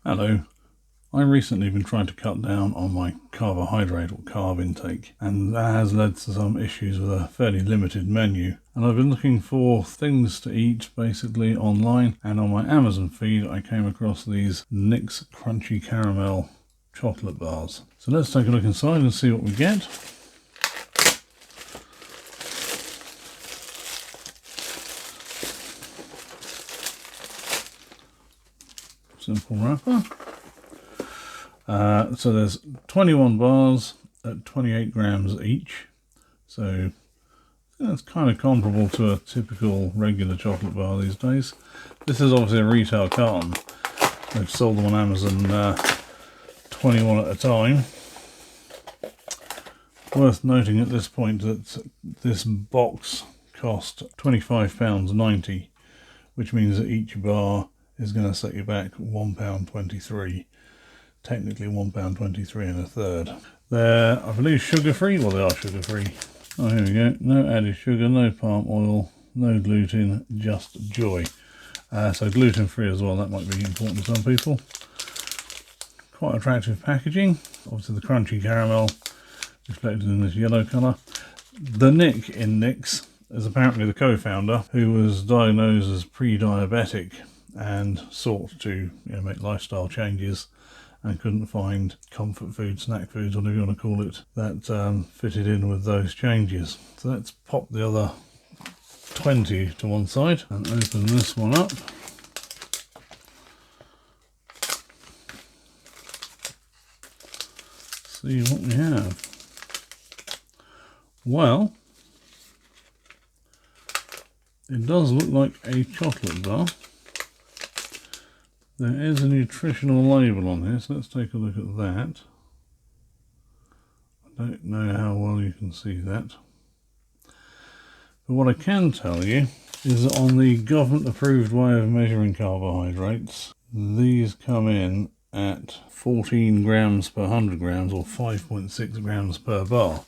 Hello. I've recently been trying to cut down on my carbohydrate or carb intake, and that has led to some issues with a fairly limited menu. And I've been looking for things to eat basically online, and on my Amazon feed I came across these Nix Crunchy Caramel chocolate bars. So let's take a look inside and see what we get. Simple wrapper. So there's 21 bars at 28 grams each. So that's kind of comparable to a typical regular chocolate bar these days. This is obviously a retail carton. They've sold them on Amazon 21 at a time. Worth noting at this point that this box cost £25.90, which means that each bar is going to set you back £1.23. Technically £1.23 and a third. They're, I believe, sugar-free. Well, they are sugar-free. Oh, here we go. No added sugar, no palm oil, no gluten, just joy. So gluten-free as well. That might be important to some people. Quite attractive packaging. Obviously, the crunchy caramel reflected in this yellow colour. The Nick in Nix is apparently the co-founder who was diagnosed as pre-diabetic and sought to make lifestyle changes and couldn't find comfort food, snack foods, whatever you want to call it, that fitted in with those changes. So let's pop the other 20 to one side and open this one up. See what we have. Well, it does look like a chocolate bar. There is a nutritional label on here, so let's take a look at that. I don't know how well you can see that. But what I can tell you is that on the government-approved way of measuring carbohydrates, these come in at 14 grams per 100 grams, or 5.6 grams per bar.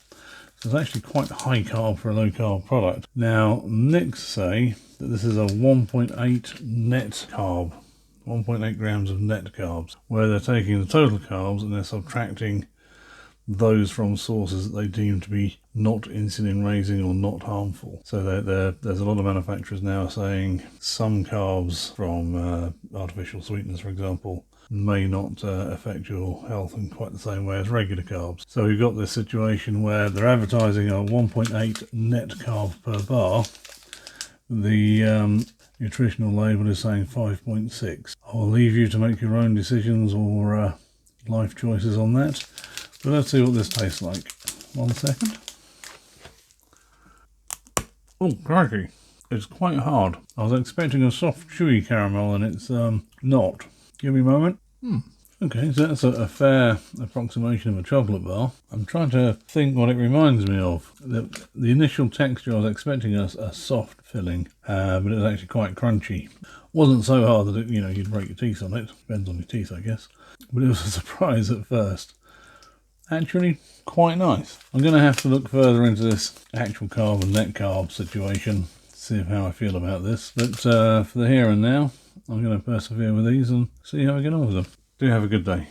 So it's actually quite high carb for a low-carb product. Now, Nix say that this is a 1.8 net carb. 1.8 grams of net carbs, where they're taking the total carbs and they're subtracting those from sources that they deem to be not insulin raising or not harmful. So there's a lot of manufacturers now saying some carbs from artificial sweeteners, for example, may not affect your health in quite the same way as regular carbs. So we've got this situation where they're advertising a 1.8 net carb per bar. The nutritional label is saying 5.6. I'll leave you to make your own decisions or life choices on that. But let's see what this tastes like. 1 second. Oh, crikey. It's quite hard. I was expecting a soft, chewy caramel and it's not. Give me a moment. Okay, so that's a fair approximation of a chocolate bar. I'm trying to think what it reminds me of. The initial texture, I was expecting a soft filling, but it was actually quite crunchy. Wasn't so hard that it, you'd break your teeth on it. Depends on your teeth, I guess. But it was a surprise at first. Actually, quite nice. I'm going to have to look further into this actual carb and net carb situation, see how I feel about this. But for the here and now, I'm going to persevere with these and see how I get on with them. Do have a good day.